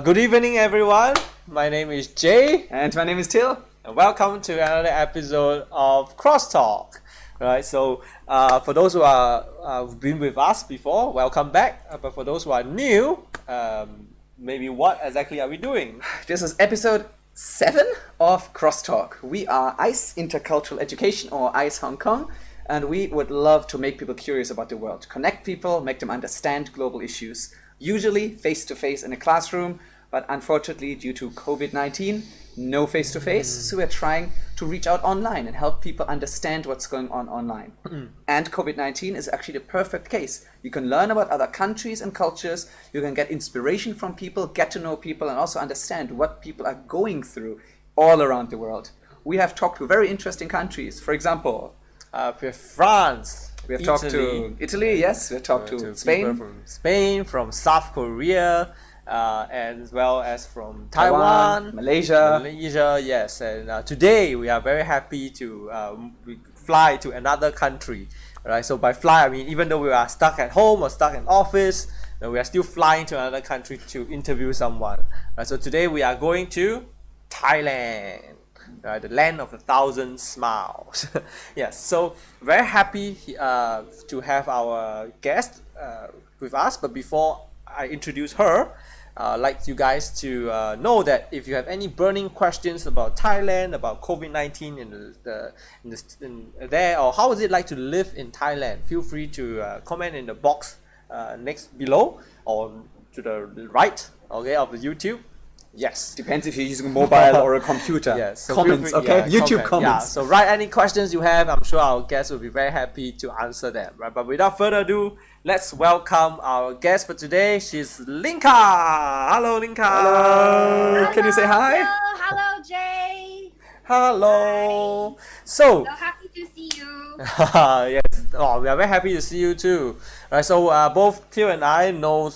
Good evening, everyone. My name is Jay. And my name is Till. And welcome to another episode of Crosstalk. Right. So, for those who have been with us before, welcome back. But for those who are new, maybe what exactly are we doing? This is episode 7 of Crosstalk. We are ICE Intercultural Education, or ICEHongKong, and we would love to make people curious about the world, connect people, make them understand global issues, usually face-to-face in a classroom, but unfortunately due to COVID-19, no face-to-face, so we're trying to reach out online and help people understand what's going on online. And COVID-19 is actually the perfect case. You can learn about other countries and cultures, you can get inspiration from people, get to know people, and also understand what people are going through all around the world. We have talked to very interesting countries. For example, we have France. We have talked to Italy, yes. We have talked to Spain. From Spain, from South Korea, and as well as from Taiwan, Malaysia, yes. And today we are very happy to fly to another country. Right. So by fly, I mean even though we are stuck at home or stuck in office, we are still flying to another country to interview someone. Right. So today we are going to Thailand. The land of 1,000 smiles. Yes, so very happy to have our guest with us. But before I introduce her, I'd like you guys to know that if you have any burning questions about Thailand, about COVID-19 in there, or how is it like to live in Thailand, feel free to comment in the box next below or to the right, okay, of the YouTube. Yes. Depends if you're using a mobile or a computer. Yes. So comments, okay? YouTube comments. Yeah. So write any questions you have. I'm sure our guests will be very happy to answer them. Right. But without further ado, let's welcome our guest for today. She's Linka. Hello, Linka. Hello. Can you say hi? Hello, Jay. Hello. Hi. So happy to see you. Yes. Oh, we are very happy to see you too. Right. So both Till and I know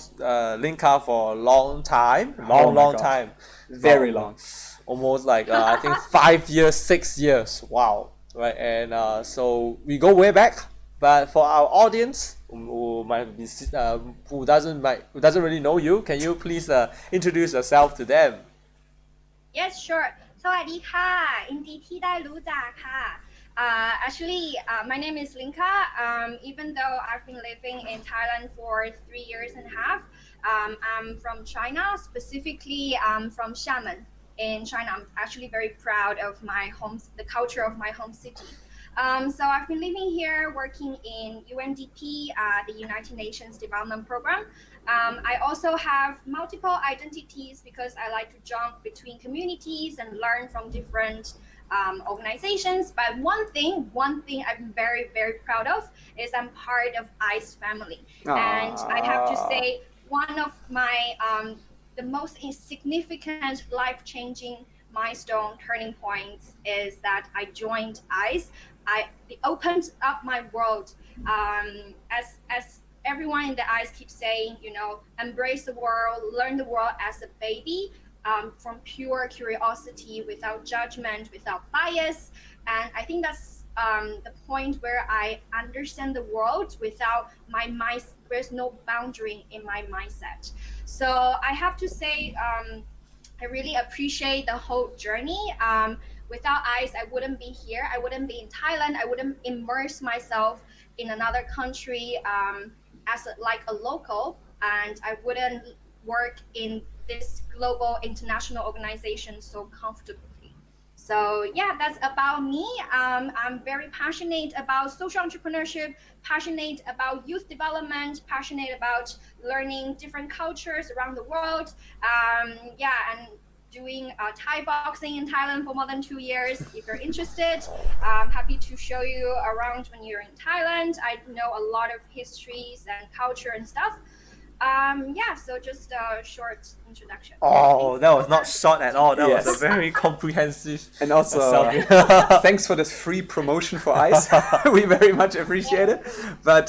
Linka for a long time. Long time. Very long. Almost like I think 5 years, 6 years. Wow. Right. And so we go way back. But for our audience who might be who doesn't really know you, can you please introduce yourself to them? Yes, sure. สวัสดีค่ะยินดีที่ได้รู้จักค่ะ Actually, my name is Linka. Even though I've been living in Thailand for 3 years and a half, I'm from China, specifically from Xiamen in China. I'm actually very proud of the culture of my home city. So I've been living here, working in UNDP, the United Nations Development Program. I also have multiple identities because I like to jump between communities and learn from different organizations. But one thing I'm very, very proud of is I'm part of ICE family. And I have to say one of my the most significant life-changing milestone turning points is that I joined ICE. It opened up my world. As everyone in the ICE keeps saying, embrace the world, learn the world as a baby, from pure curiosity, without judgment, without bias. And I think that's the point where I understand the world without my mind. There's no boundary in my mindset. So I have to say, I really appreciate the whole journey. Without ICE, I wouldn't be here. I wouldn't be in Thailand. I wouldn't immerse myself in another country as a local, and I wouldn't work in this global international organization so comfortably. So yeah, that's about me. I'm very passionate about social entrepreneurship, passionate about youth development, passionate about learning different cultures around the world. And doing Thai boxing in Thailand for more than 2 years. If you're interested, I'm happy to show you around when you're in Thailand. I know a lot of histories and culture and stuff. So just a short introduction. Oh, that was not short at all. That was a very comprehensive. And also, thanks for this free promotion for ICE. We very much appreciate it. But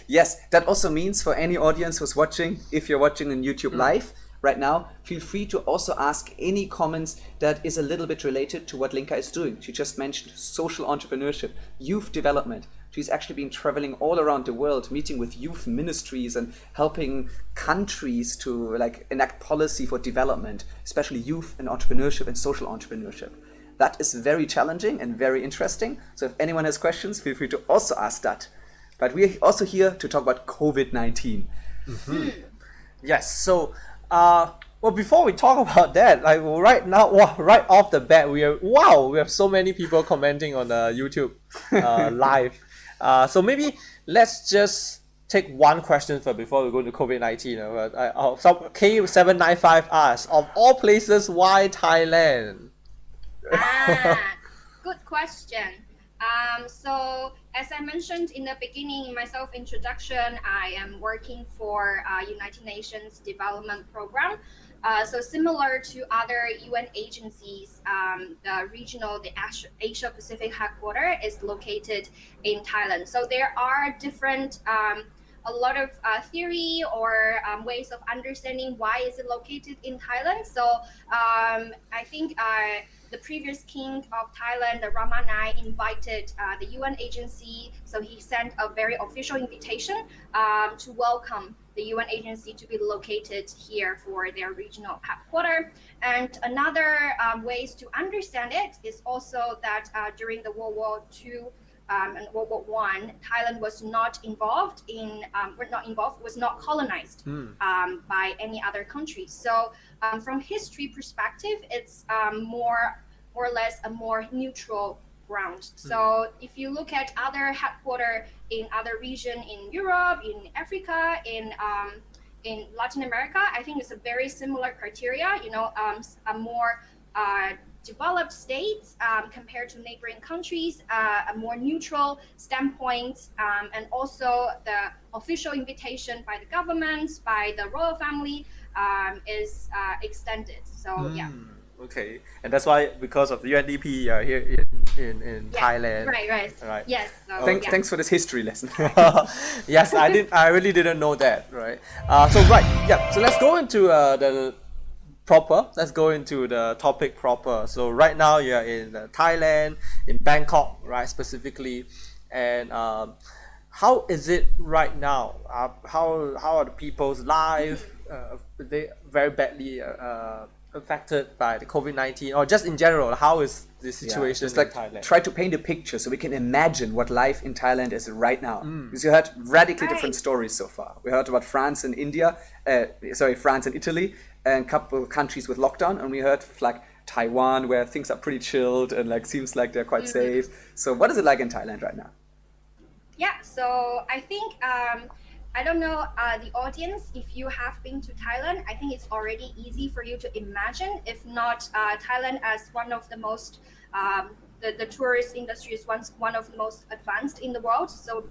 yes, that also means for any audience who's watching, if you're watching on YouTube live, right now, feel free to also ask any comments that is a little bit related to what Linka is doing. She just mentioned social entrepreneurship, youth development. She's actually been traveling all around the world, meeting with youth ministries and helping countries to like enact policy for development, especially youth and entrepreneurship and social entrepreneurship. That is very challenging and very interesting. So if anyone has questions, feel free to also ask that. But we're also here to talk about COVID-19. Yes. So, well, before we talk about that, like right now, right off the bat, we have so many people commenting on the YouTube live. So maybe let's just take one question first before we go to COVID-19. So K795 asks, of all places, why Thailand? Good question. So as I mentioned in the beginning in my self-introduction, I am working for United Nations Development Program. So similar to other UN agencies, the Asia Pacific headquarters is located in Thailand. So there are different, a lot of theory or ways of understanding why is it located in Thailand. So I think the previous king of Thailand, the Rama IX, invited the UN agency. So he sent a very official invitation to welcome the UN agency to be located here for their regional headquarters. And another ways to understand it is also that during the World War II and World War I, Thailand was not involved in, was not colonized by any other country. So from history perspective, it's more or less a more neutral ground. So if you look at other headquarters in other region in Europe, in Africa, in Latin America, I think it's a very similar criteria, a more developed states compared to neighboring countries, a more neutral standpoint, and also the official invitation by the government, by the royal family is extended. So yeah. Okay, and that's why because of the UNDP here in Thailand. Right. Yes. So, Thanks for this history lesson. Yes, I really didn't know that. Right. So let's go into the proper. Let's go into the topic proper. So right now you're in Thailand, in Bangkok, right, specifically, and how is it right now? How are the people's lives? They very badly affected by the COVID-19, or just in general, how is the situation just like in Thailand? Try to paint a picture so we can imagine what life in Thailand is right now. Because you heard radically different stories so far. We heard about France and France and Italy, and a couple of countries with lockdown, and we heard like Taiwan where things are pretty chilled and like seems like they're quite safe. So what is it like in Thailand right now? Yeah, so I think I don't know the audience, if you have been to Thailand, I think it's already easy for you to imagine. If not, Thailand as one of the most, the tourist industry is one of the most advanced in the world. So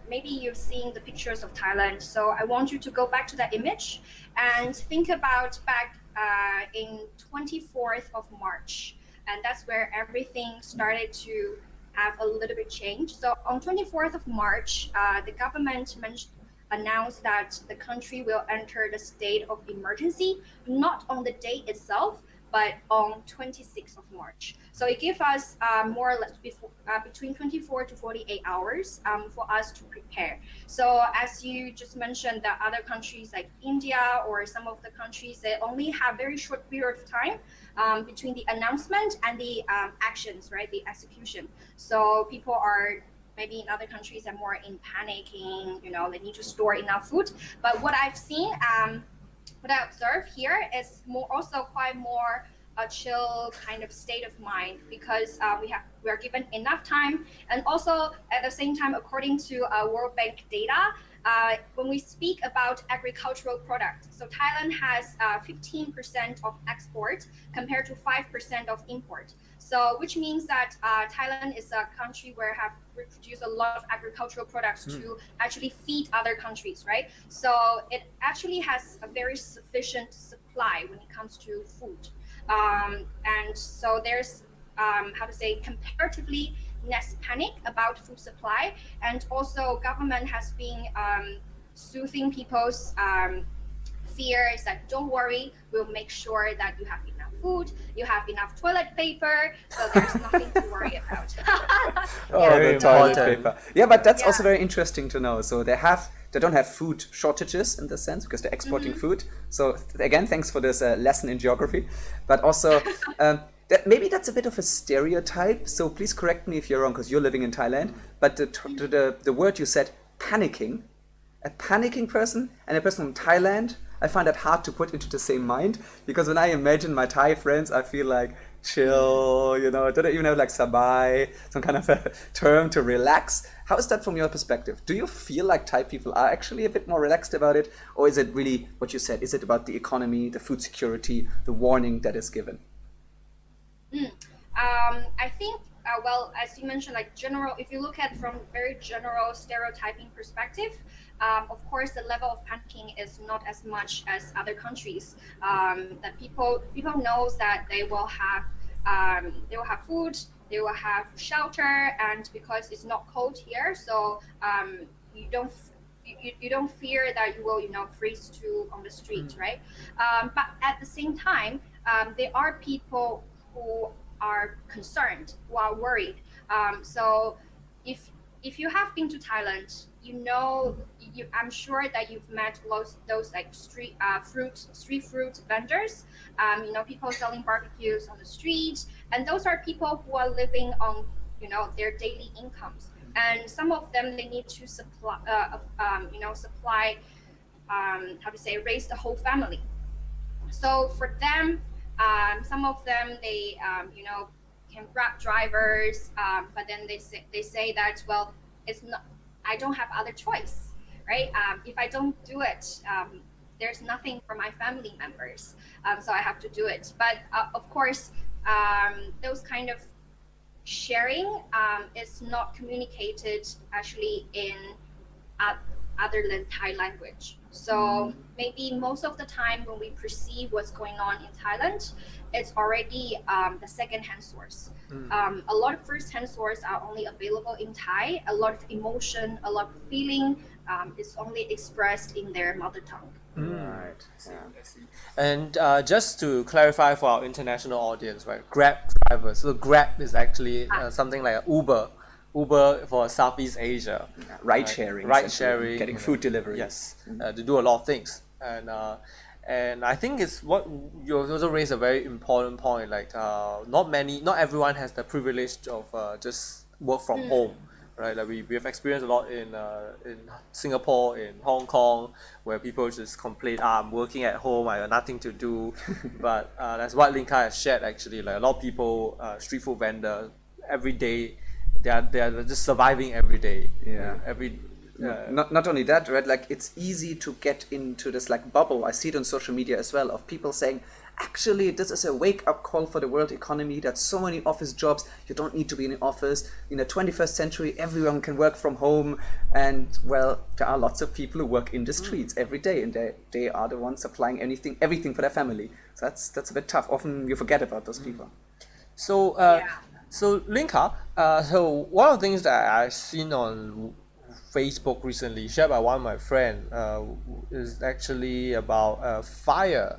maybe you've seen the pictures of Thailand. So I want you to go back to that image and think about back in 24th of March. And that's where everything started to have a little bit change. So on 24th of March, the government announced that the country will enter the state of emergency, not on the date itself, but on 26th of March. So it gives us more or less between 24 to 48 hours for us to prepare. So as you just mentioned, the other countries like India or some of the countries, they only have very short period of time between the announcement and the actions, right? The execution. So people are maybe in other countries are more in panicking, they need to store enough food. But what I've seen, what I observe here is also quite more a chill kind of state of mind, because we are given enough time, and also at the same time, according to World Bank data, when we speak about agricultural products, so Thailand has 15% of export compared to 5% of import. So which means that Thailand is a country where we produce a lot of agricultural products to actually feed other countries, right? So it actually has a very sufficient supply when it comes to food. And so there's, comparatively less panic about food supply. And also government has been soothing people's fears that don't worry, we'll make sure that you have enough food, you have enough toilet paper, so there's nothing to worry about. Oh, Very the toilet important. paper. Yeah, but that's also Yeah. very interesting to know. So they don't have food shortages in the sense because they're exporting food. So again, thanks for this lesson in geography. But also, maybe that's a bit of a stereotype. So please correct me if you're wrong because you're living in Thailand. But the word you said, panicking, a panicking person and a person from Thailand, I find that hard to put into the same mind because when I imagine my Thai friends, I feel like chill, don't even have like sabai, some kind of a term to relax. How is that from your perspective? Do you feel like Thai people are actually a bit more relaxed about it? Or is it really what you said? Is it about the economy, the food security, the warning that is given? I think, well, as you mentioned, like general, if you look at from very general stereotyping perspective, of course, the level of panicking is not as much as other countries. That people knows that they will have food, they will have shelter, and because it's not cold here, so you don't fear that you will freeze on the street, right? But at the same time, there are people who are concerned, who are worried. So if you have been to Thailand, I'm sure that you've met those like street fruit vendors. People selling barbecues on the street, and those are people who are living on their daily incomes. And some of them, they need to supply raise the whole family. So for them, some of them they can grab drivers, but then they say that, well, it's not. I don't have other choice, right? If I don't do it, there's nothing for my family members, so I have to do it. But of course, those kind of sharing is not communicated actually in other than Thai language. So maybe most of the time when we perceive what's going on in Thailand, it's already the second-hand source. A lot of first-hand source are only available in Thai. A lot of emotion, a lot of feeling is only expressed in their mother tongue. Right. And just to clarify for our international audience, right? Grab drivers. So Grab is actually something like a Uber for Southeast Asia. Ride sharing. Ride sharing. Getting food delivery. Yes, to do a lot of things. And I think it's what you also raised a very important point. Like not everyone has the privilege of just work from home, right? Like we have experienced a lot in Singapore, in Hong Kong, where people just complain, I'm working at home, I have nothing to do. But that's what Linka has shared actually. Like a lot of people, street food vendors, every day, they are just surviving every day. Yeah. Not only that, right? Like it's easy to get into this like bubble. I see it on social media as well of people saying, actually, this is a wake-up call for the world economy. That's so many office jobs. You don't need to be in the office. In the 21st century, everyone can work from home. And well, there are lots of people who work in the streets every day, and they are the ones supplying everything for their family. So that's a bit tough. Often you forget about those people. So Linka, so one of the things that I've seen on Facebook recently, shared by one of my friends, is actually about a fire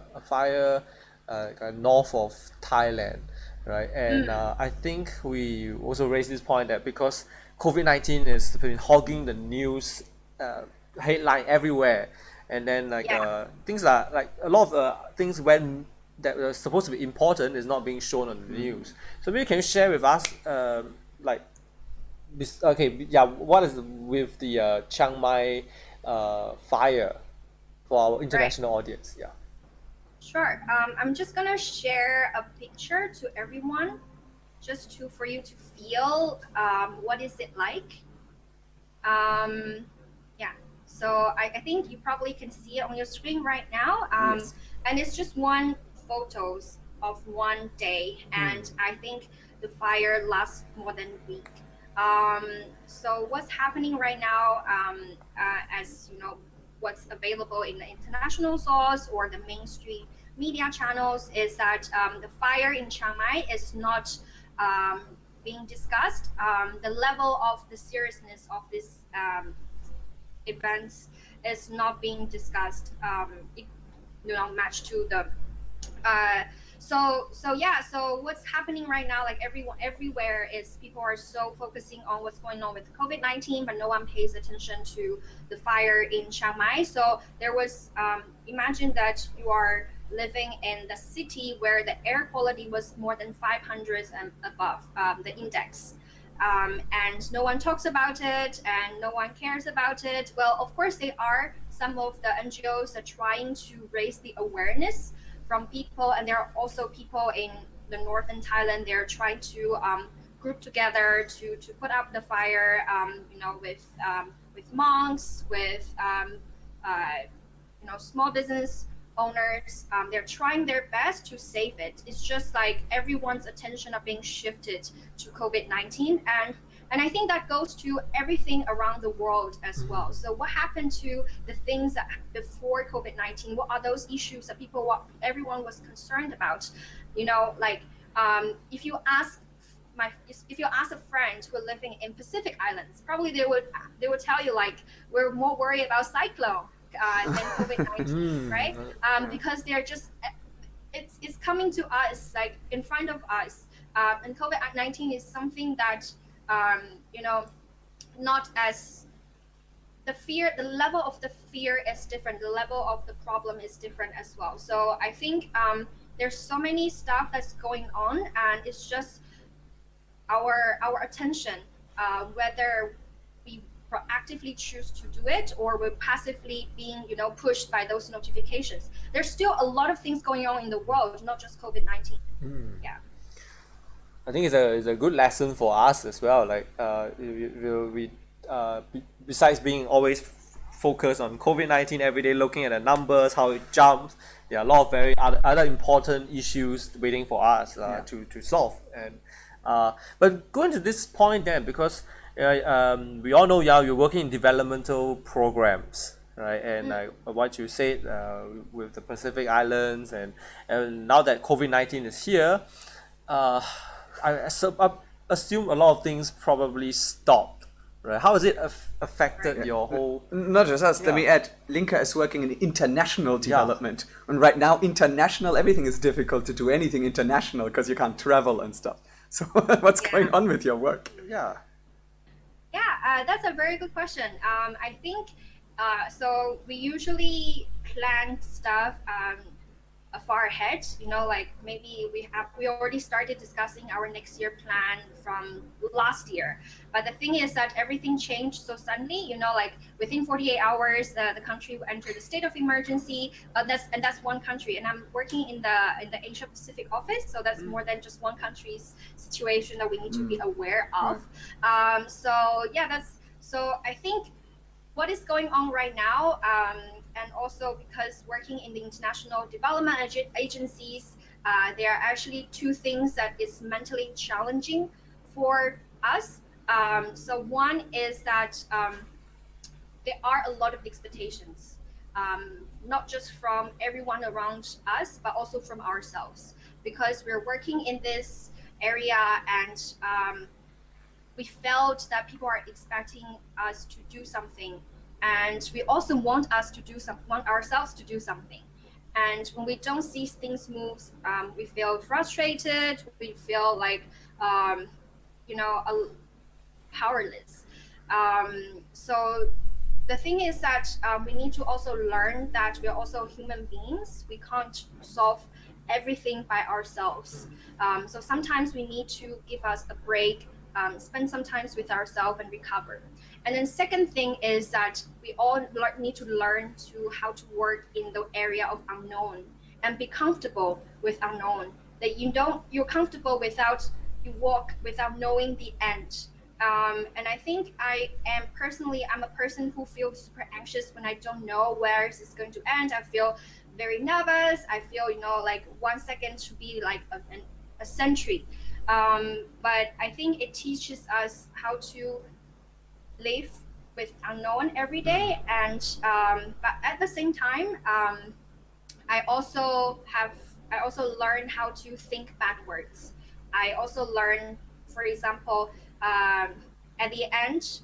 north of Thailand, right? And I think we also raised this point that because COVID-19 has been hogging the news headline everywhere, and then things are like a lot of things that are supposed to be important is not being shown on the news. So maybe can you share with us what is with the Chiang Mai fire for our international audience? Yeah. Sure. I'm just gonna share a picture to everyone, just for you to feel what is it like. So I think you probably can see it on your screen right now. Yes. And it's just one photos of one day, and I think the fire lasts more than a week. So what's happening right now, as you know, what's available in the international source or the mainstream media channels is that the fire in Chiang Mai is not being discussed. The level of the seriousness of this events is not being discussed, matched to So what's happening right now, like everywhere, is people are so focusing on what's going on with COVID-19, but no one pays attention to the fire in Chiang Mai. So there was, imagine that you are living in the city where the air quality was more than 500 and above the index. And no one talks about it and no one cares about it. Well, of course, they are. Some of the NGOs are trying to raise the awareness from people, and there are also people in the northern Thailand. They're trying to group together to put out the fire, with monks, with small business owners. They're trying their best to save it. It's just like everyone's attention are being shifted to COVID-19, and I think that goes to everything around the world as well. So what happened to the things that before COVID-19? What are those issues that everyone was concerned about? If you ask a friend who are living in Pacific Islands, probably they would tell you, like, we're more worried about cyclone than COVID-19, right? Because they're just, it's coming to us, like, in front of us, and COVID-19 is something that not as the level of the fear is different, the level of the problem is different as well. So I think there's so many stuff that's going on, and it's just our attention, whether we proactively choose to do it or we're passively being pushed by those notifications. There's still a lot of things going on in the world, not just COVID-19. Yeah. I think it's a good lesson for us as well. Like besides being always focused on COVID-19 every day, looking at the numbers, how it jumps, there are a lot of very other important issues waiting for us to solve. And but going to this point then, because we all know you're working in developmental programs, right? And what you said with the Pacific Islands, and now that COVID-19 is here, I assume a lot of things probably stopped, right? How has it affected your whole... Not just us, let me add, Linka is working in international development. And right now, everything is difficult to do anything international because you can't travel and stuff. So what's going on with your work? That's a very good question. I think, so we usually plan stuff far ahead, like maybe we already started discussing our next year plan from last year. But the thing is that everything changed so suddenly, like within 48 hours, the country entered a state of emergency. That's one country, and I'm working in the Asia Pacific office, so that's more than just one country's situation that we need to be aware of. So I think what is going on right now, and also because working in the international development agencies, there are actually two things that is mentally challenging for us. So one is that there are a lot of expectations, not just from everyone around us, but also from ourselves, because we're working in this area, and we felt that people are expecting us to do something, and we also want ourselves to do something. And when we don't see things move, we feel frustrated. We feel like, powerless. So the thing is that we need to also learn that we are also human beings. We can't solve everything by ourselves. So sometimes we need to give us a break, spend some time with ourselves and recover. And then second thing is that we all need to learn how to work in the area of unknown and be comfortable with unknown. That you're comfortable you walk without knowing the end. And I think I'm a person who feels super anxious when I don't know where this is going to end. I feel very nervous. I feel, like 1 second should be like a century. But I think it teaches us how to live with unknown every day. And but at the same time, I also learn how to think backwards. I also learn, for example, at the end,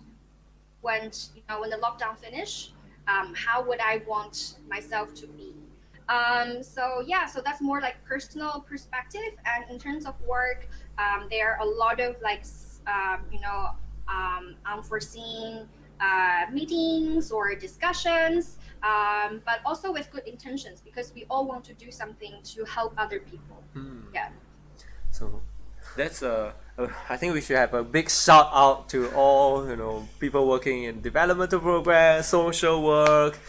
when the lockdown finished, how would I want myself to be? So that's more like personal perspective. And in terms of work, there are a lot of like unforeseen meetings or discussions, but also with good intentions, because we all want to do something to help other people. Yeah. So that's I think we should have a big shout out to all people working in developmental programs, social work.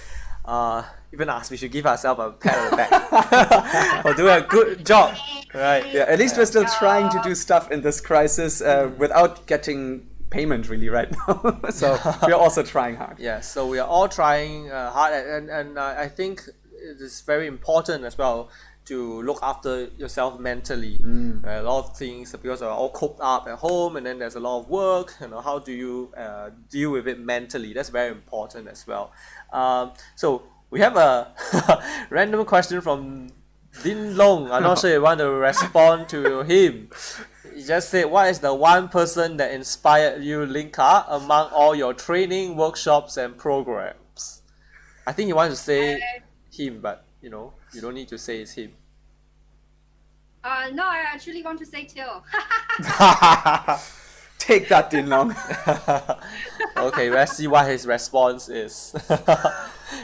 Even us, we should give ourselves a pat on the back for doing a good job, right? Yeah, at least we're still trying to do stuff in this crisis without getting payment really right now. So we're also trying hard. Yeah, so we are all trying hard, and I think it is very important as well to look after yourself mentally. A lot of things, because we're all cooped up at home, and then there's a lot of work. How do you deal with it mentally? That's very important as well. So we have a random question from Din Long. I'm not sure you want to respond to him. He just said, what is the one person that inspired you, Linka, among all your training, workshops, and programs? I think you want to say him, but you don't need to say it's him. No, I actually want to say Till. Take that, Din Long. Okay, let's see what his response is.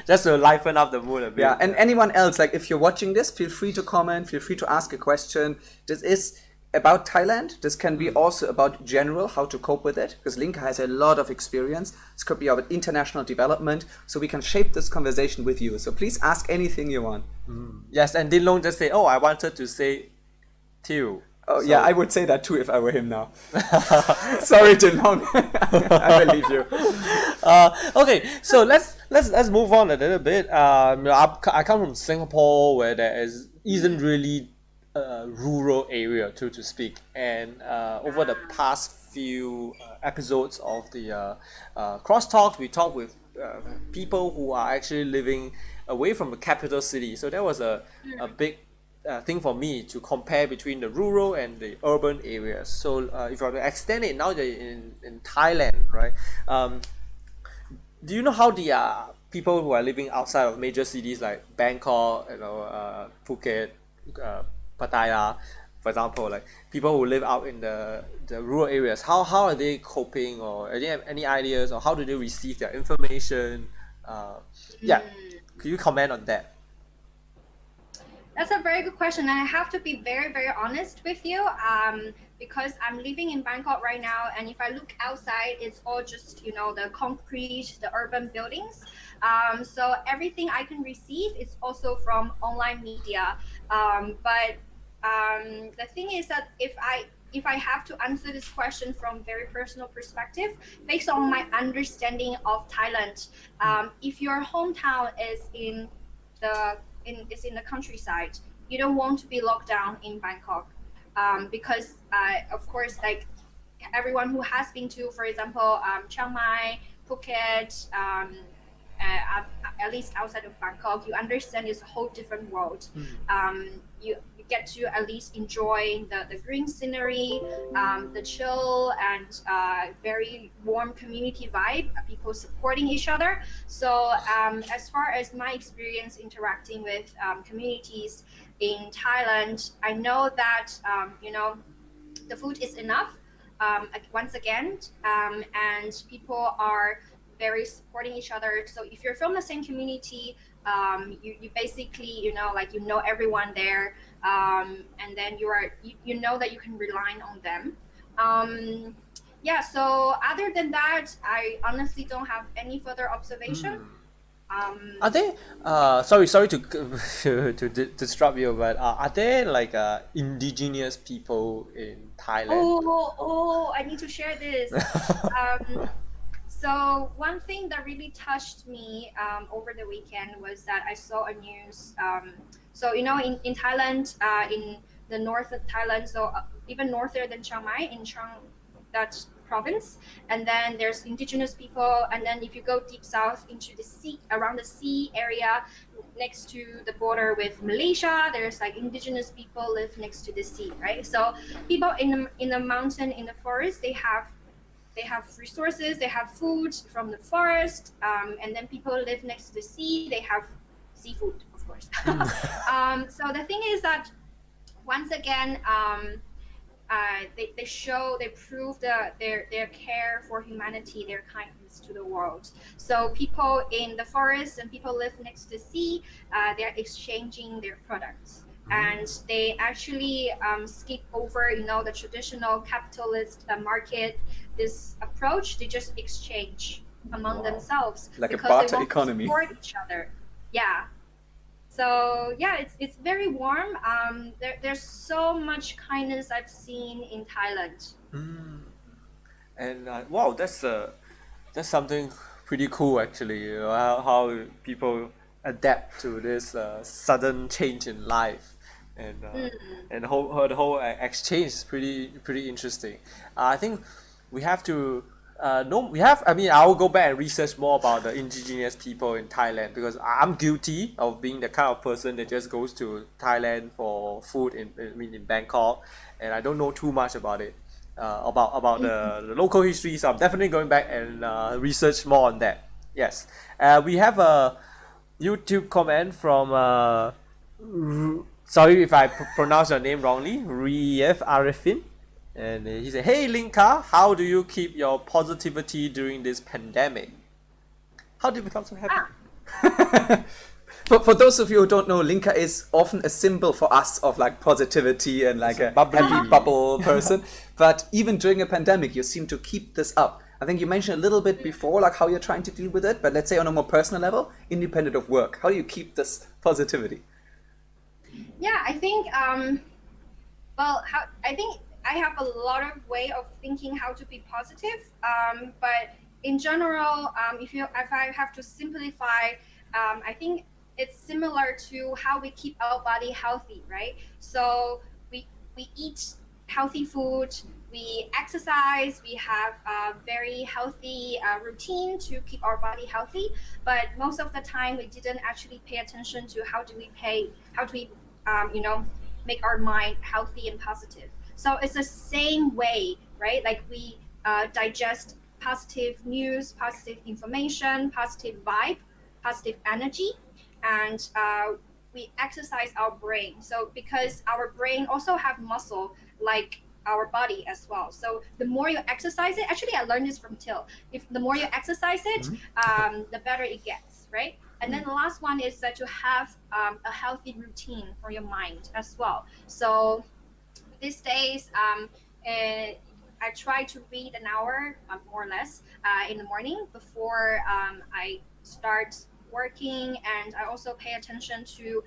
Just to liven up the mood a bit. Yeah, and anyone else, like if you're watching this, feel free to comment, feel free to ask a question. This is about Thailand. This can be also about general, how to cope with it, because Linka has a lot of experience. This could be about international development, so we can shape this conversation with you. So please ask anything you want. Yes, and Din Long just say, I wanted to say Till. Oh, so, yeah, I would say that too if I were him now. Sorry, Din Long. I believe you. Okay, so let's move on a little bit. I come from Singapore, where there isn't really a rural area, to speak, and over the past few episodes of the crosstalk, we talked with people who are actually living away from the capital city. So that was a big thing for me to compare between the rural and the urban areas. So if you want to extend it, now they're in Thailand, right? Do you know how the people who are living outside of major cities like Bangkok, Phuket, Pattaya, for example, like people who live out in the rural areas, how are they coping, or do they have any ideas, or how do they receive their information? Could you comment on that? That's a very good question, and I have to be very, very honest with you, because I'm living in Bangkok right now, and if I look outside, it's all just the concrete, the urban buildings. So everything I can receive is also from online media. But the thing is that if I have to answer this question from very personal perspective, based on my understanding of Thailand, if your hometown is in the countryside, you don't want to be locked down in Bangkok, because of course, like everyone who has been to, for example, Chiang Mai, Phuket, at least outside of Bangkok, you understand it's a whole different world. You get to at least enjoy the green scenery, the chill and very warm community vibe, people supporting each other. So as far as my experience interacting with communities in Thailand, I know that the food is enough, once again, and people are very supporting each other. So if you're from the same community, you basically everyone there, and then you know that you can rely on them. So other than that, I honestly don't have any further observation. Are they sorry to disrupt you, but are there like indigenous people in Thailand? I need to share this. So one thing that really touched me over the weekend was that I saw a news. So in Thailand, in the north of Thailand, so even norther than Chiang Mai, in that province, and then there's indigenous people, and then if you go deep south into the sea, around the sea area, next to the border with Malaysia, there's like indigenous people live next to the sea, right? So people in the mountain, in the forest, they have resources, they have food from the forest, and then people live next to the sea, they have seafood, of of course. So the thing is that once again, they prove their care for humanity, their kindness to the world. So people in the forest and people live next to the sea, they're exchanging their products. And they actually skip over, the traditional capitalist market, this approach. They just exchange among themselves like because a barter they want economy. to support each other. Yeah. So yeah, it's very warm. There's so much kindness I've seen in Thailand. And wow, that's something pretty cool actually. How people adapt to this sudden change in life, and the whole exchange is pretty interesting. I think we have to. I will go back and research more about the indigenous people in Thailand, because I'm guilty of being the kind of person that just goes to Thailand for food in Bangkok, and I don't know too much about it, about the local history. So I'm definitely going back and research more on that. Yes, we have a YouTube comment from sorry if I pronounce your name wrongly, Rief Arifin. And he said, "Hey Linka, how do you keep your positivity during this pandemic? How do you become so happy?" For those of you who don't know, Linka is often a symbol for us of like positivity and like a happy bubble person. But even during a pandemic, you seem to keep this up. I think you mentioned a little bit before, like how you're trying to deal with it. But let's say on a more personal level, independent of work, how do you keep this positivity? Yeah, I think I have a lot of way of thinking how to be positive. But in general, if I have to simplify, I think it's similar to how we keep our body healthy, right? So we eat healthy food, we exercise, we have a very healthy routine to keep our body healthy. But most of the time, we didn't actually pay attention to how do we make our mind healthy and positive. So it's the same way, right? Like we digest positive news, positive information, positive vibe, positive energy, and we exercise our brain. So because our brain also have muscle like our body as well. So the more you exercise it, actually I learned this from Till. If the more you exercise it, the better it gets, right? And then the last one is that you have a healthy routine for your mind as well. So these days, I try to read an hour, more or less, in the morning before I start working, and I also pay attention to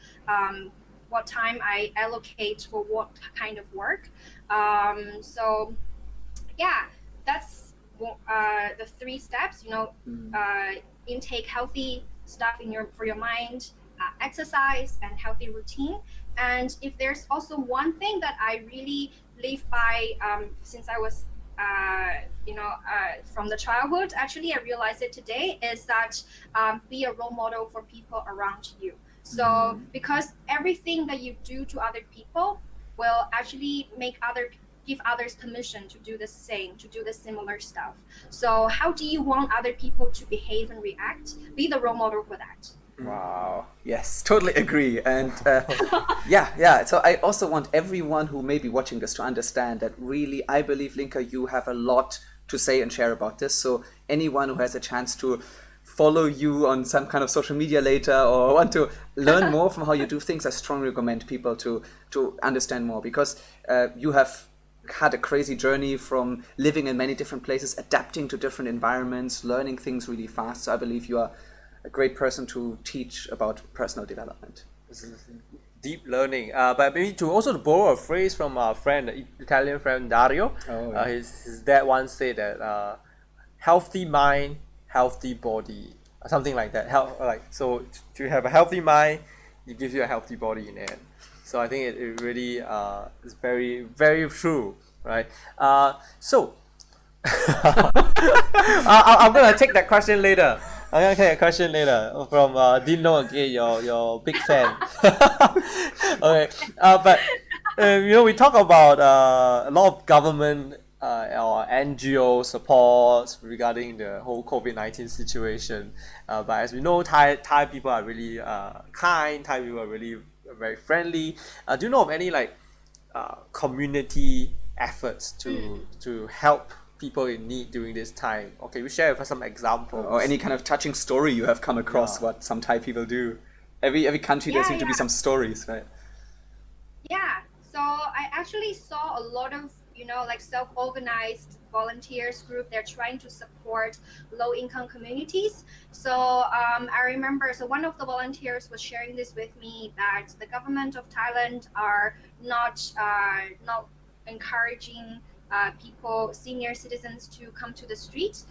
what time I allocate for what kind of work. So, yeah, that's the 3 steps. Intake healthy stuff for your mind, exercise, and healthy routine. And if there's also one thing that I really live by, since I was, from the childhood, actually I realized it today, is that be a role model for people around you. So because everything that you do to other people will actually give others permission to do the same, to do the similar stuff. So how do you want other people to behave and react? Be the role model for that. Wow. Yes, totally agree. And yeah. So I also want everyone who may be watching this to understand that really, I believe, Linka, you have a lot to say and share about this. So anyone who has a chance to follow you on some kind of social media later or want to learn more from how you do things, I strongly recommend people to understand more, because you have had a crazy journey from living in many different places, adapting to different environments, learning things really fast. So I believe you are a great person to teach about personal development. Deep learning, but maybe to borrow a phrase from our friend, the Italian friend Dario. His dad once said that healthy mind, healthy body, something like that. So to have a healthy mind, it gives you a healthy body in the end. So I think it really is very, very true, right? So I'm gonna take that question later. I'm gonna take a question later from Dino again, your big fan. Okay, but we talk about a lot of government or NGO supports regarding the whole COVID-19 situation. But as we know, Thai people are really kind. Thai people are really very friendly. Do you know of any community efforts to help people in need during this time? Okay, we share with us some examples. Or any kind of touching story you have come across what some Thai people do. Every country there seem to be some stories, right? Yeah, so I actually saw a lot of self-organized volunteers group. They're trying to support low-income communities. So I remember, one of the volunteers was sharing this with me, that the government of Thailand are not encouraging people, senior citizens, to come to the streets.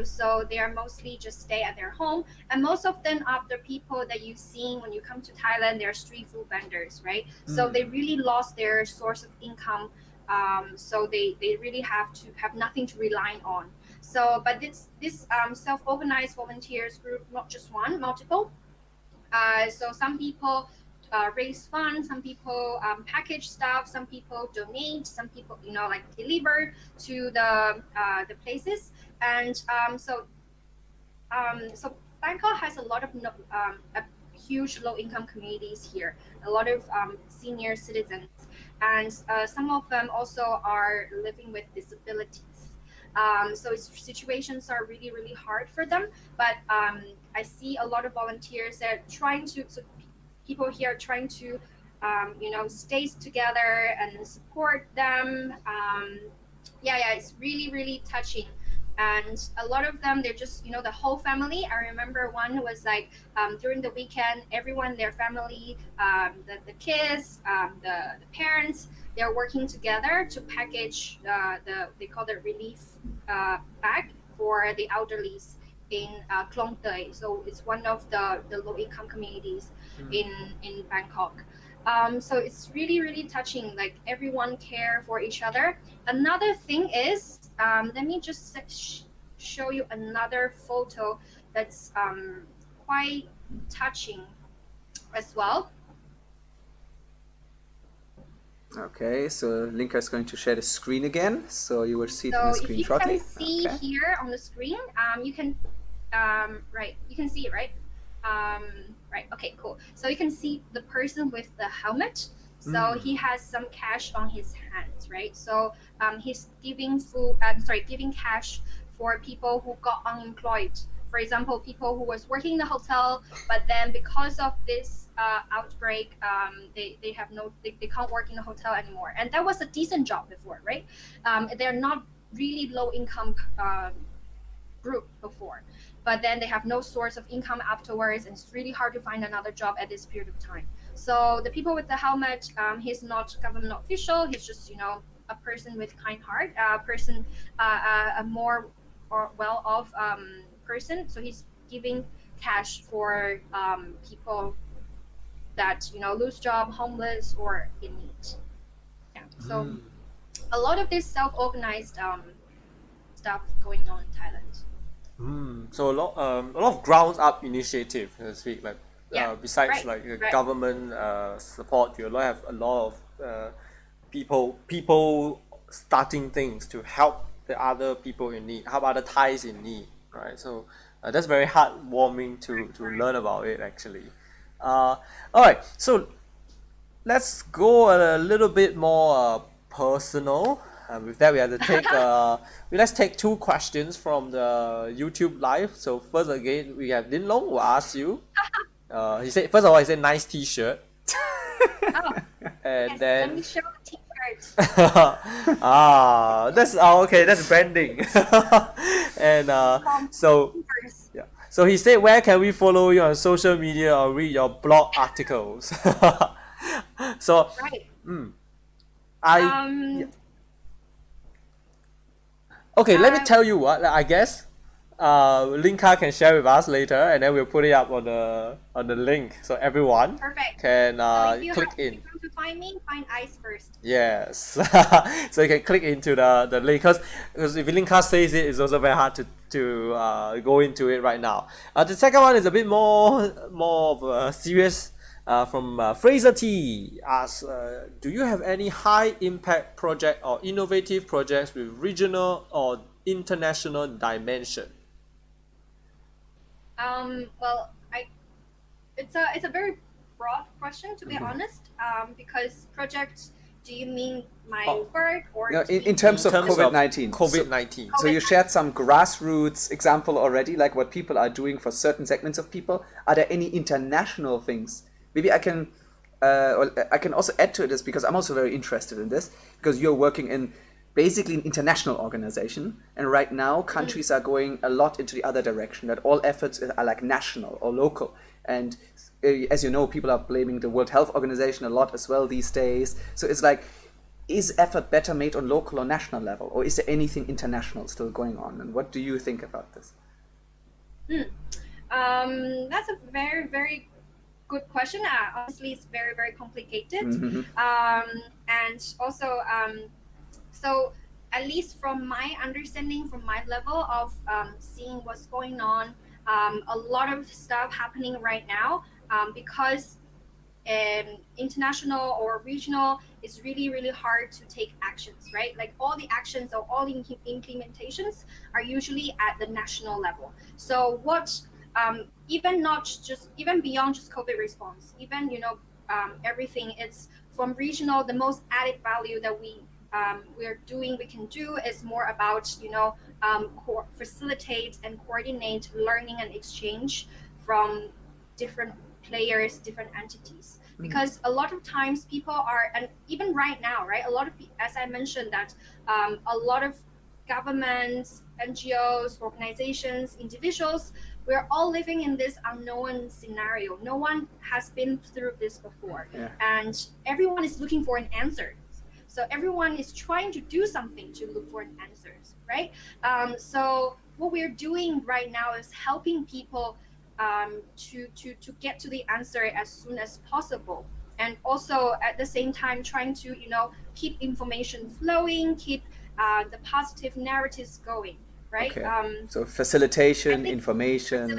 So they are mostly just stay at their home. And most of them are the people that you've seen when you come to Thailand. They're street food vendors, right? So they really lost their source of income. So they really have to have nothing to rely on. So, but this self-organized volunteers group, not just one, multiple. So some people raise funds, some people package stuff, some people donate, some people deliver to the places. And so Bangkok has a lot of a huge low-income communities here, a lot of senior citizens, and some of them also are living with disabilities. So situations are really, really hard for them. But I see a lot of volunteers that are trying to, people here are trying to, stay together and support them. It's really, really touching. And a lot of them, they're just, the whole family. I remember one was during the weekend, everyone, their family, the kids, the parents, they're working together to package they call it relief bag for the elderlies in Klong Tei. So it's one of the low-income communities in Bangkok. So it's really, really touching, everyone care for each other. Another thing is, let me just show you another photo that's quite touching as well. Okay, so Linka is going to share the screen again, so you will see it on the screen shortly. So if you can see here on the screen, you can you can see it, right? Right, okay, cool. So you can see the person with the helmet. So he has some cash on his hands, right? So he's giving giving cash for people who got unemployed. For example, people who was working in the hotel, but then because of this outbreak, they can't work in the hotel anymore. And that was a decent job before, right? They're not really low income group before, but then they have no source of income afterwards, and it's really hard to find another job at this period of time. So the people with the helmet, he's not government official, he's just a person with kind heart, a more or well-off person. So he's giving cash for people that lose job, homeless, or in need. Yeah. So a lot of this self-organized stuff going on in Thailand. So a lot of grounds up initiative, so to speak. Besides government support, you have a lot of people starting things to help the other people in need, help other Thais in need, right? So that's very heartwarming to learn about it, actually. All right, so let's go a little bit more personal. With that, we have to take let's take two questions from the YouTube live. So first, again, we have Din Long who asked you. He said, first of all, he said nice T-shirt. And yes, then let me show the T-shirt. That's okay. That's branding. And so he said, where can we follow you on social media or read your blog articles? So okay, let me tell you what. I guess Linka can share with us later, and then we'll put it up on the link, so everyone can click in. If you want to find me, find ICE first. Yes, so you can click into the link, because if Linka says it, it's also very hard to go into it right now. The second one is a bit more of a serious from Fraser T asks, do you have any high impact project or innovative projects with regional or international dimension? Well, it's a very broad question, to be honest, because project, do you mean my work or No, do you in terms of In terms of COVID-19. COVID-19. So you shared some grassroots example already, like what people are doing for certain segments of people. Are there any international things? Maybe I can also add to this, because I'm also very interested in this, because you're working in basically an international organization, and right now countries are going a lot into the other direction, that all efforts are like national or local. And as you know, people are blaming the World Health Organization a lot as well these days. So it's like, is effort better made on local or national level, or is there anything international still going on? And what do you think about this? That's a very, very good question. Honestly, it's very, very complicated. And also, so at least from my understanding, from my level of seeing what's going on, a lot of stuff happening right now, because international or regional is really, really hard to take actions, right? Like all the actions or all the implementations are usually at the national level. So what, even beyond just COVID response, even, everything, it's from regional, the most added value that we can do is more about, facilitate and coordinate learning and exchange from different players, different entities. Because a lot of times people are, and even right now, right, a lot of, as I mentioned, that a lot of governments, NGOs, organizations, individuals, we're all living in this unknown scenario. No one has been through this before. And everyone is looking for an answer. So everyone is trying to do something to look for an answers, right? So what we're doing right now is helping people to get to the answer as soon as possible, and also at the same time trying to keep information flowing, keep the positive narratives going, right? So facilitation, information.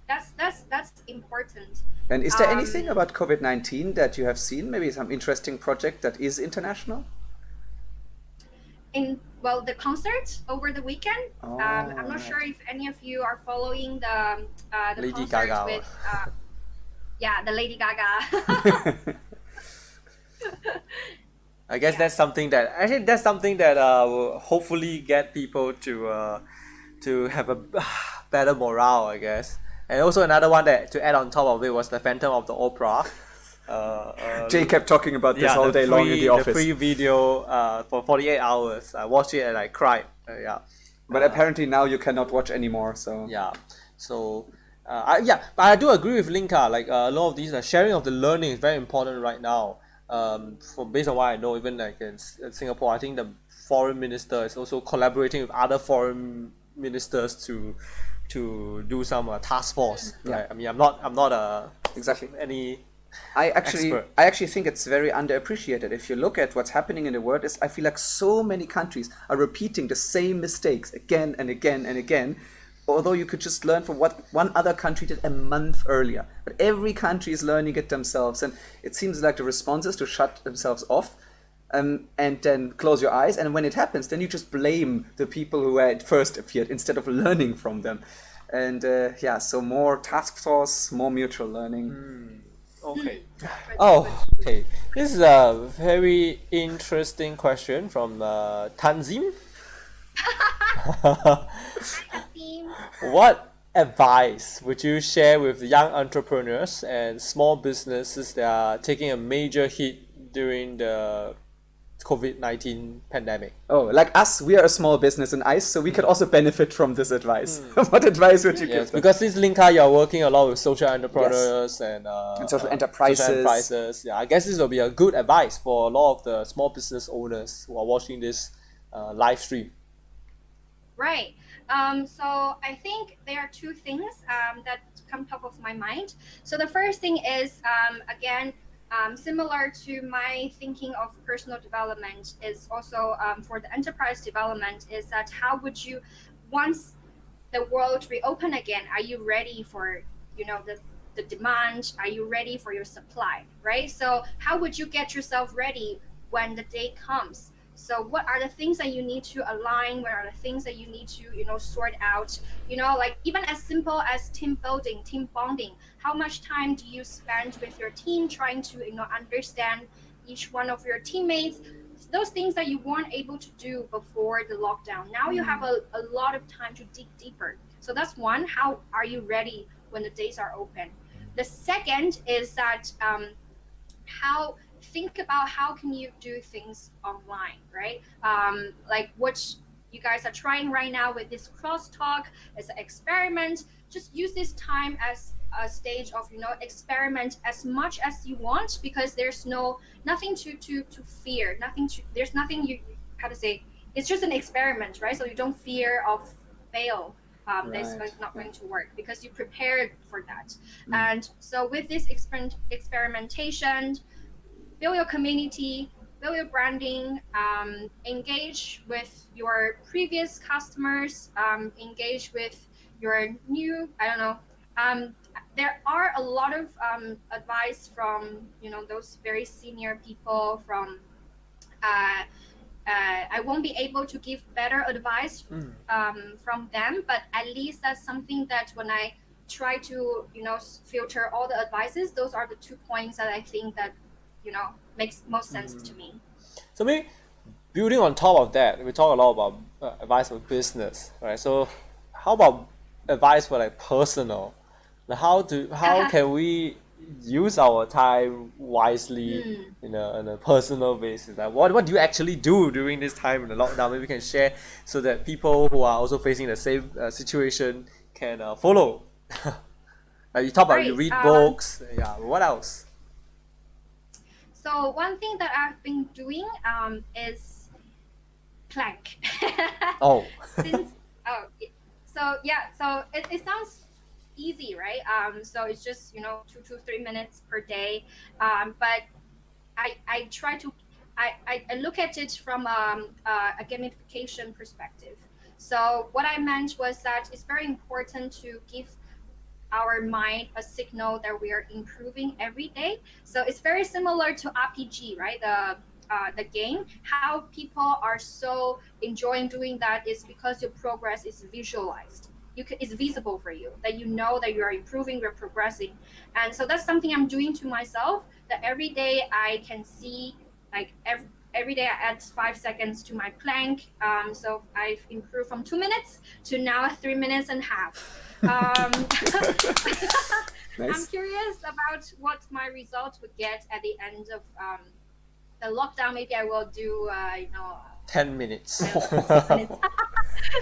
That's important. And is there anything about COVID-19 that you have seen? Maybe some interesting project that is international? Well, the concert over the weekend. I'm not sure if any of you are following the Lady concert Gaga. with the Lady Gaga. I guess that's something that will hopefully get people to have a better morale, I guess. And also another one that to add on top of it was the Phantom of the Opera. Jay kept talking about this all day long in the office. The free video for 48 hours. I watched it and I cried. But apparently now you cannot watch anymore. So but I do agree with Linka. Like a lot of these, sharing of the learning is very important right now. Based on what I know, even like in Singapore, I think the foreign minister is also collaborating with other foreign ministers to do some task force. Right? I mean, I'm not exactly any. I actually think it's very underappreciated. If you look at what's happening in the world, I feel like so many countries are repeating the same mistakes again and again and again, although you could just learn from what one other country did a month earlier. But every country is learning it themselves, and it seems like the response is to shut themselves off and then close your eyes, and when it happens, then you just blame the people who had first appeared instead of learning from them. And so more task force, more mutual learning. Okay. Okay. This is a very interesting question from Tanzim. What advice would you share with young entrepreneurs and small businesses that are taking a major hit during the COVID-19 pandemic? Oh, like us, we are a small business in ICE, so we could also benefit from this advice. What advice would you give them? Because this Linka, you're working a lot with social entrepreneurs and social enterprises. Yeah, I guess this will be a good advice for a lot of the small business owners who are watching this live stream. Right. So I think there are two things that come top of my mind. So the first thing is, again, similar to my thinking of personal development is also for the enterprise development, is that how would you, once the world reopen again, are you ready for the the demand? Are you ready for your supply, right? So how would you get yourself ready when the day comes? So what are the things that you need to align? What are the things that you need to, sort out? Like even as simple as team building, team bonding. How much time do you spend with your team trying to, understand each one of your teammates? Those things that you weren't able to do before the lockdown. Now you have a lot of time to dig deeper. So that's one. How are you ready when the days are open? The second is that think about how can you do things online, right? Like what you guys are trying right now with this crosstalk as an experiment. Just use this time as a stage of experiment as much as you want, because there's nothing to fear, there's nothing you how to say, it's just an experiment, right? So you don't fear of fail. That's not going to work because you prepared for that. And so with this experimentation, build your community, build your branding, engage with your previous customers, engage with your new, there are a lot of advice from those very senior people from I won't be able to give better advice from them, but at least that's something that when I try to filter all the advices, those are the 2 points that I think that makes most sense to me. So maybe building on top of that, we talk a lot about advice for business, right? So how about advice for like personal? How can we use our time wisely on a personal basis? Like what do you actually do during this time in the lockdown? Maybe we can share so that people who are also facing the same situation can follow. Like you talk about you read books. What else? So one thing that I've been doing is plank. Oh. So it sounds easy, right? So it's just 2 to 3 minutes per day, but I try to I look at it from a gamification perspective. So what I meant was that it's very important to give our mind a signal that we are improving every day. So it's very similar to RPG, right? The game. How people are so enjoying doing that is because your progress is visualized. It's visible for you, that that you are improving, you're progressing. And so that's something I'm doing to myself, that every day I can see, like every day I add 5 seconds to my plank. So I've improved from 2 minutes to now 3 minutes and a half. Nice. I'm curious about what my results would get at the end of the lockdown. Maybe I will do 10 minutes. 10 minutes.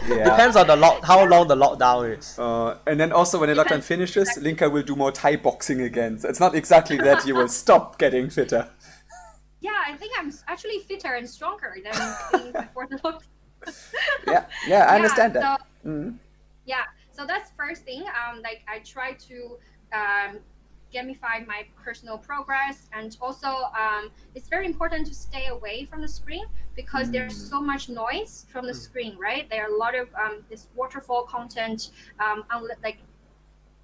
Depends on how long the lockdown is. And then also when the lockdown finishes, Linka will do more Thai boxing again. So it's not exactly that you will stop getting fitter. Yeah, I think I'm actually fitter and stronger than before the lockdown. I understand that. So, so that's first thing. Like I try to gamify my personal progress, and also it's very important to stay away from the screen, because there's so much noise from the screen, right? There are a lot of this waterfall content, like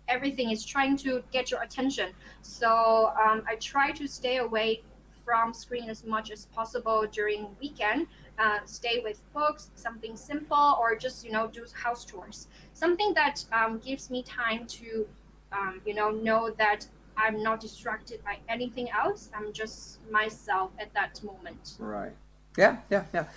everything is trying to get your attention. So I try to stay away from screen as much as possible during weekend. Stay with books, something simple, or just do house chores, something that gives me time to know that I'm not distracted by anything else. I'm just myself at that moment. Right. Yeah.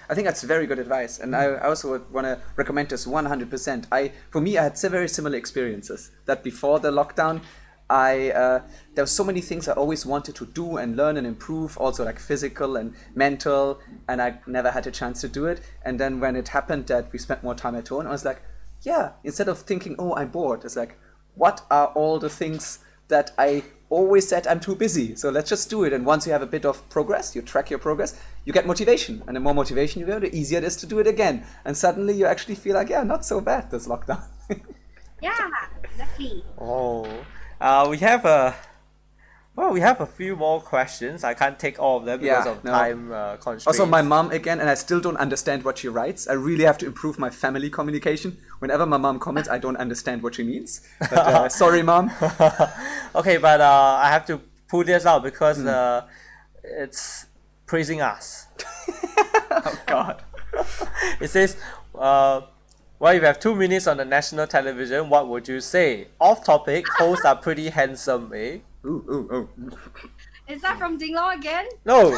I think that's very good advice, and I also would want to recommend this 100%. For me, I had very similar experiences. That before the lockdown, there were so many things I always wanted to do and learn and improve, also like physical and mental, and I never had a chance to do it. And then when it happened that we spent more time at home, I was like, instead of thinking, oh, I'm bored, it's like, what are all the things that I always said I'm too busy? So let's just do it. And once you have a bit of progress, you track your progress, you get motivation. And the more motivation you get, the easier it is to do it again. And suddenly you actually feel like, not so bad, this lockdown. Yeah, exactly. Oh, we have Well, we have a few more questions. I can't take all of them because Yeah, of no. time constraints. Also, my mom again, and I still don't understand what she writes. I really have to improve my family communication. Whenever my mom comments, I don't understand what she means. But, sorry, mom. Okay, but I have to pull this out because it's praising us. Oh God. It says, well, if you have 2 minutes on the national television, what would you say? Off topic, hosts are pretty handsome, eh? Ooh. Is that from Dinglong again? No,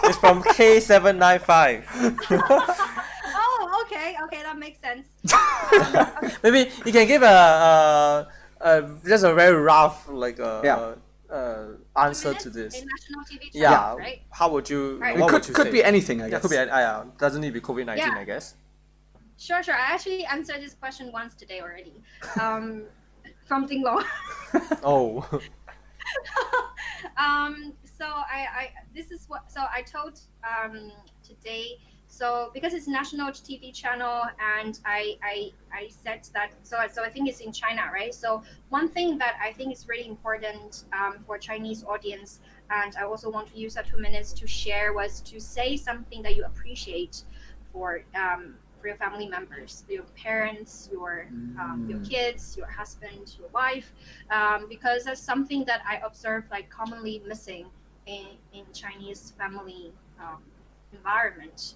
it's from K795. Oh, okay, that makes sense. Maybe you can give just a very rough answer to this. In national TV channel, Yeah, right? how would you? Right. What It would you could say? be anything, I Yeah, guess. could be. Doesn't need to be COVID-19, Yeah. I guess. Sure. I actually answered this question once today already. From Dinglong. Oh. So I told today. So because it's national TV channel, and I said that. So I think it's in China, right? So one thing that I think is really important for Chinese audience, and I also want to use that 2 minutes to share, was to say something that you appreciate for your family members, your parents, your kids, your husband, your wife, because that's something that I observe like commonly missing in Chinese family environment.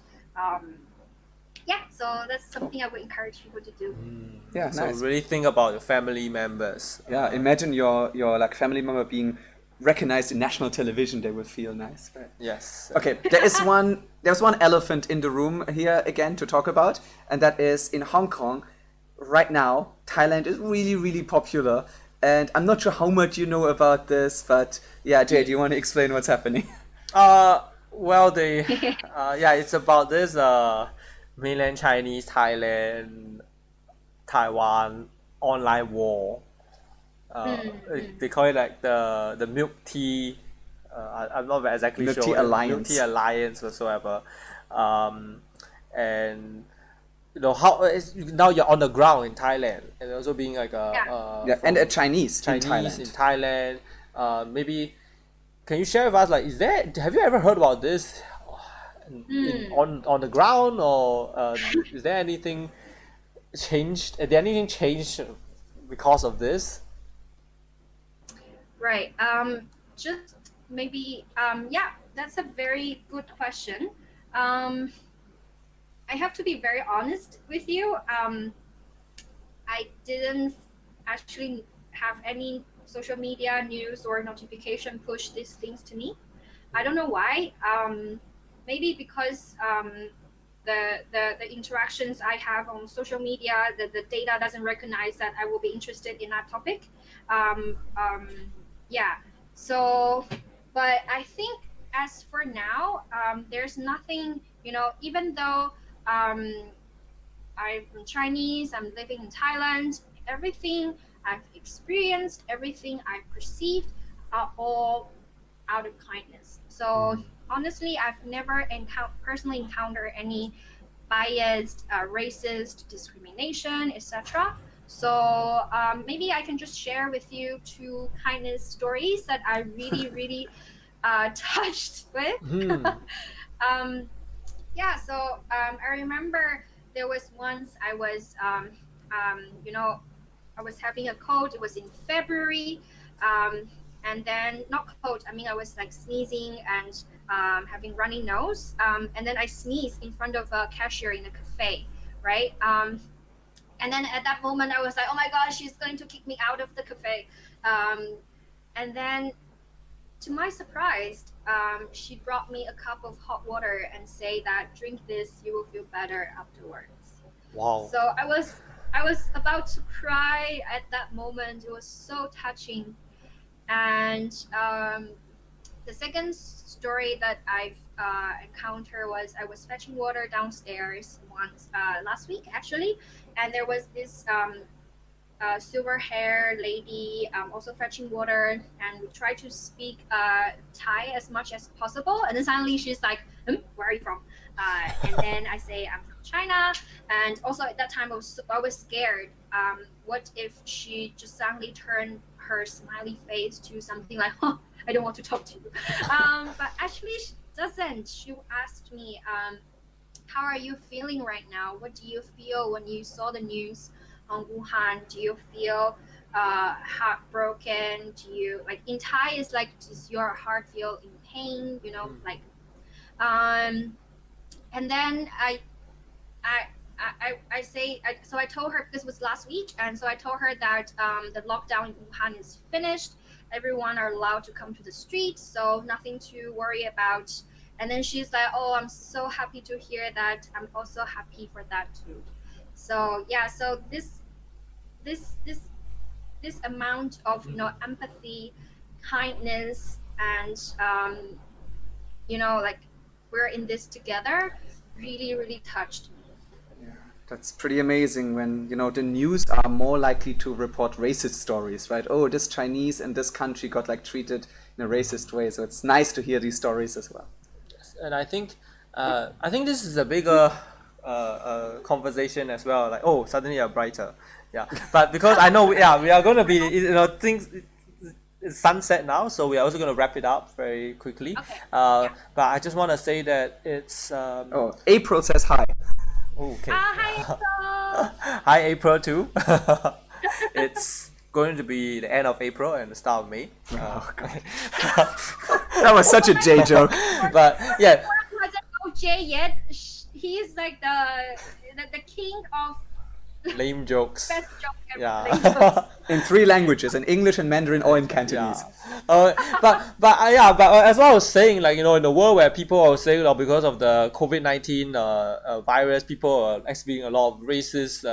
So that's something I would encourage people to do. Yeah, So nice. really think about your family members. Yeah, imagine your like family member being recognized in national television. They would feel nice, right? Yes. Okay, there's one elephant in the room here again to talk about, and that is in Hong Kong. Right now, Thailand is really, really popular, and I'm not sure how much you know about this, but yeah, Jay, do you want to explain what's happening? Well, it's about this mainland Chinese, Thailand, Taiwan online war. They call it like the milk tea. I'm not exactly Milk sure. tea alliance. Milk tea alliance whatsoever. And how now you're on the ground in Thailand, and also being like Yeah, and a Chinese in Thailand. in Thailand. Maybe can you share with us, like, have you ever heard about this on the ground, or is there anything changed? Did anything change because of this? Right. Just maybe. That's a very good question. I have to be very honest with you. I didn't actually have any social media news or notification push these things to me. I don't know why. Maybe because the interactions I have on social media, the data doesn't recognize that I will be interested in that topic. So, but I think as for now, there's nothing, even though I'm Chinese, I'm living in Thailand, everything I've experienced, everything I've perceived are all out of kindness. So honestly, I've never personally encountered any biased, racist discrimination, etc. So maybe I can just share with you 2 kindness stories that I really, really touched with. I remember there was once I was, I was having a cold. It was in February, and then not cold. I mean, I was like sneezing and having runny nose, and then I sneezed in front of a cashier in a cafe, right? And then at that moment, I was like, oh my gosh, she's going to kick me out of the cafe. And then, to my surprise, she brought me a cup of hot water and say that drink this, you will feel better afterwards. Wow. So I was about to cry at that moment. It was so touching. And the second story that I've encountered was I was fetching water downstairs once last week actually, and there was this silver hair lady also fetching water, and we tried to speak Thai as much as possible, and then suddenly she's like, where are you from? And then I say I'm from China, and also at that time I was scared. What if she just suddenly turned her smiley face to something like, I don't want to talk to you. But actually, she doesn't. She asked me, how are you feeling right now? What do you feel when you saw the news on Wuhan? Do you feel heartbroken? Do you like in Thai? Is like, does your heart feel in pain? You know, like, and then so I told her, this was last week, and so I told her that the lockdown in Wuhan is finished. Everyone are allowed to come to the street, so nothing to worry about. And then she's like, oh, I'm so happy to hear that. I'm also happy for that too. So yeah, so this amount of, you know, empathy, kindness, and you know, like, we're in this together, really touched me. Yeah, that's pretty amazing when, you know, the news are more likely to report racist stories, right? Oh, this Chinese in this country got like treated in a racist way. So it's nice to hear these stories as well. And I think this is a bigger conversation as well. Like, oh, suddenly you're brighter, yeah. But because I know, we are going to be, you know, things. It's sunset now, so we are also going to wrap it up very quickly. Okay. But I just want to say that it's. April says hi. Okay. Hi, April. Hi, April too. It's going to be the end of April and the start of May. That was such a J joke. But yeah. He hasn't know Jay yet. He's like the king of lame jokes. best joke ever. Yeah. Lame jokes. In 3 languages, in English and Mandarin or in Cantonese. But as I was saying, like, you know, in the world where people are saying, because of the COVID-19 virus, people are experiencing a lot of racist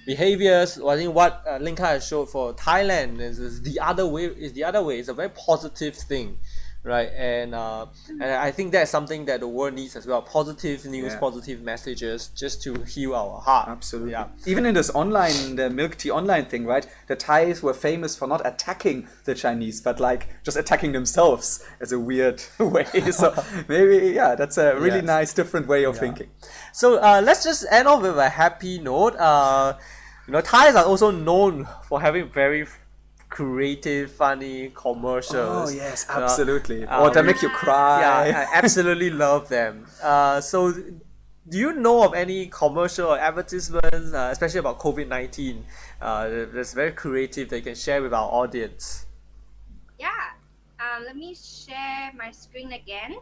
behaviors. I think what Linka has showed for Thailand is the other way. It's a very positive thing, right? And I think that's something that the world needs as well. Positive news, positive messages, just to heal our heart. Absolutely. Yeah. Even in this the milk tea online thing, right? The Thais were famous for not attacking the Chinese, but like just attacking themselves as a weird way. So maybe, that's a really nice, different way of thinking. So let's just end off with a happy note. You know, Thais are also known for having very creative, funny commercials. Oh yes, absolutely. Or they make you cry. Yeah, I absolutely love them. So, do you know of any commercial or advertisements, especially about COVID-19, that's very creative that you can share with our audience? Yeah. Let me share my screen again.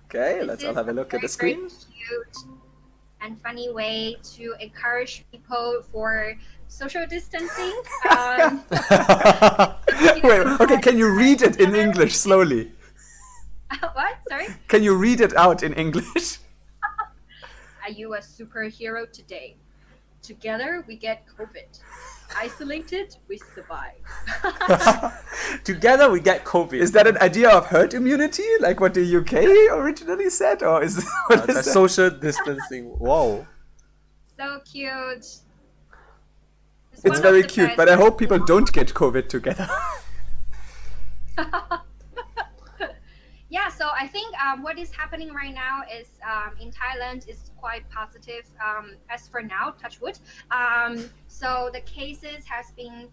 Okay, This let's is all have a look at the screen. Very cute and funny way to encourage people for social distancing. Wait, okay, can you read it in English slowly? What? Sorry? Can you read it out in English? Are you a superhero today? Together we get COVID. Isolated, we survive. Together we get COVID. Is that an idea of herd immunity, like what the UK originally said, or is what is that? Social distancing? Whoa. So cute. It's very cute, but I hope people don't get COVID together. Yeah, so I think what is happening right now is in Thailand is quite positive as for now, touch wood. So the cases has been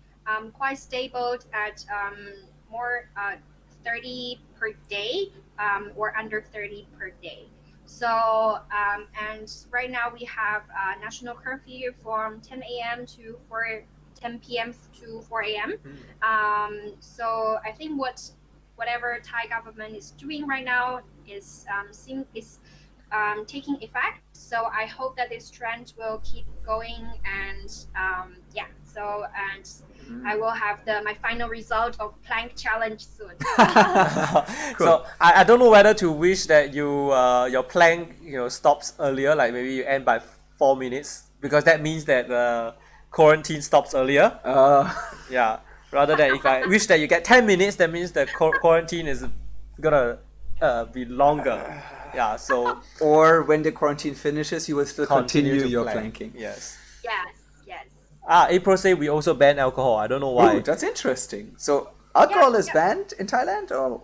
quite stable at more 30 per day or under 30 per day. So and right now we have national curfew from 10 a.m. to 10 p.m. to 4 a.m. So I think whatever Thai government is doing right now is taking effect. So I hope that this trend will keep going, and I will have my final result of plank challenge soon. Cool. So I don't know whether to wish that your plank stops earlier, like maybe you end by 4 minutes, because that means that the quarantine stops earlier. Yeah. Rather than if I wish that you get 10 minutes, that means the quarantine is gonna be longer. Yeah, so or when the quarantine finishes, you will still continue your planking. Yes. Yes. April say we also ban alcohol. I don't know why. Ooh, that's interesting. So alcohol is banned in Thailand, or?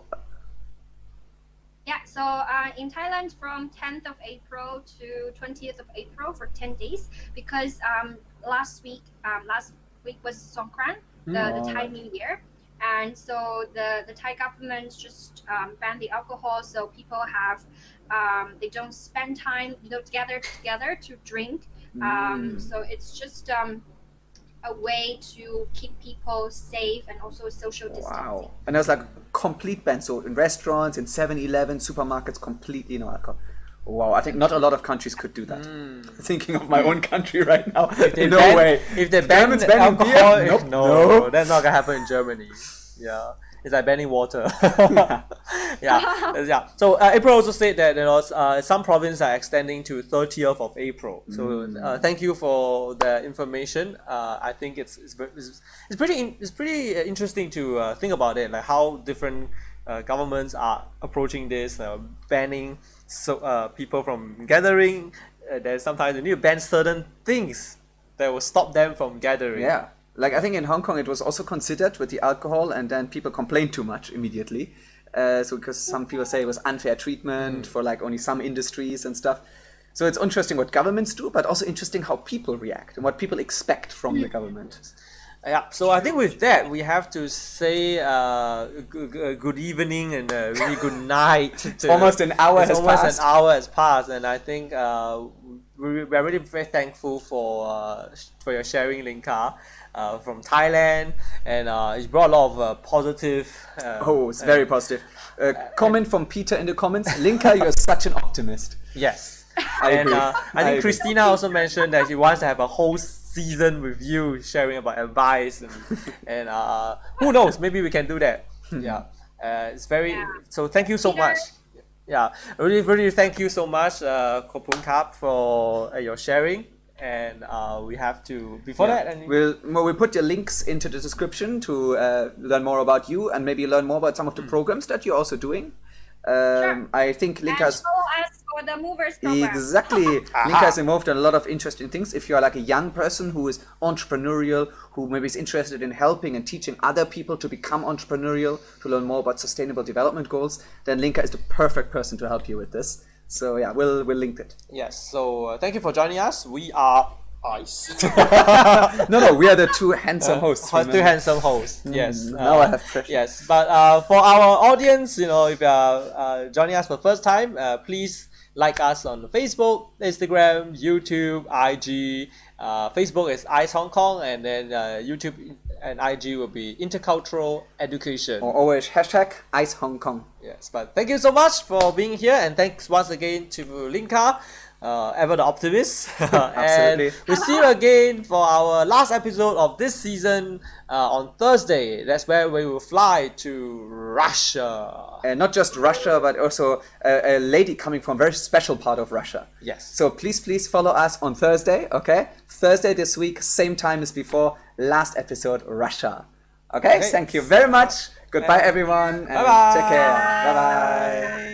Yeah, so in Thailand from 10th of April to 20th of April for 10 days, because last week was Songkran, the Thai New Year, And so the Thai government just banned the alcohol, so people have they don't spend time, gather together to drink. So it's just a way to keep people safe and also social distancing. Wow. And there's like a complete ban. So in restaurants, in 7-Eleven, supermarkets, completely no alcohol. Wow, I think not a lot of countries could do that. Thinking of my own country right now. No way. If they ban Germans banning alcohol, beer? Nope. no, that's not gonna happen in Germany. Yeah, it's like banning water. yeah. So April also said that some provinces are extending to 30th of April. So thank you for the information. I think it's pretty interesting to think about it, like how different governments are approaching this, banning people from gathering. There's sometimes you need to ban certain things that will stop them from gathering. Yeah. Like I think in Hong Kong it was also considered with the alcohol, and then people complained too much immediately. So because some people say it was unfair treatment for like only some industries and stuff. So it's interesting what governments do, but also interesting how people react and what people expect from the government. Yeah, so I think with that we have to say good evening and a really good night. Almost an hour has almost passed. an hour has passed, and I think we're really very thankful for your sharing, Linka, from Thailand, and it brought a lot of positive. It's very positive. Comment from Peter in the comments. Linka, you're such an optimist. Yes, I agree. I think Christina also mentioned that she wants to have a whole season with you sharing about advice and who knows, maybe we can do that. It's very so thank you so much. Really thank you so much, Kopun Kap, for your sharing. And we have to we'll put your links into the description to learn more about you and maybe learn more about some of the programs that you're also doing. Sure. I think Linka's and follow us for the movers program. Exactly. Linka is involved in a lot of interesting things. If you are like a young person who is entrepreneurial, who maybe is interested in helping and teaching other people to become entrepreneurial, to learn more about sustainable development goals, then Linka is the perfect person to help you with this. So yeah, we'll link it. Yes. So thank you for joining us. We are ICE. No, we are the two handsome hosts. Two handsome hosts. Yes. Now I have pressure. Yes, but for our audience, if you are joining us for the first time, please like us on Facebook, Instagram, YouTube, IG. Facebook is ICEHongKong, and then YouTube and IG will be InterCulturalEducation. Or always #ICEHongKong. Yes, but thank you so much for being here, and thanks once again to Linka, ever the optimist. Absolutely. And we'll see you again for our last episode of this season on Thursday. That's where we will fly to Russia. And not just Russia, but also a lady coming from a very special part of Russia. Yes. So please follow us on Thursday, okay? Thursday this week, same time as before, last episode, Russia. Okay? Thank you very much. Goodbye, everyone. And Bye-bye. Take care. Bye-bye.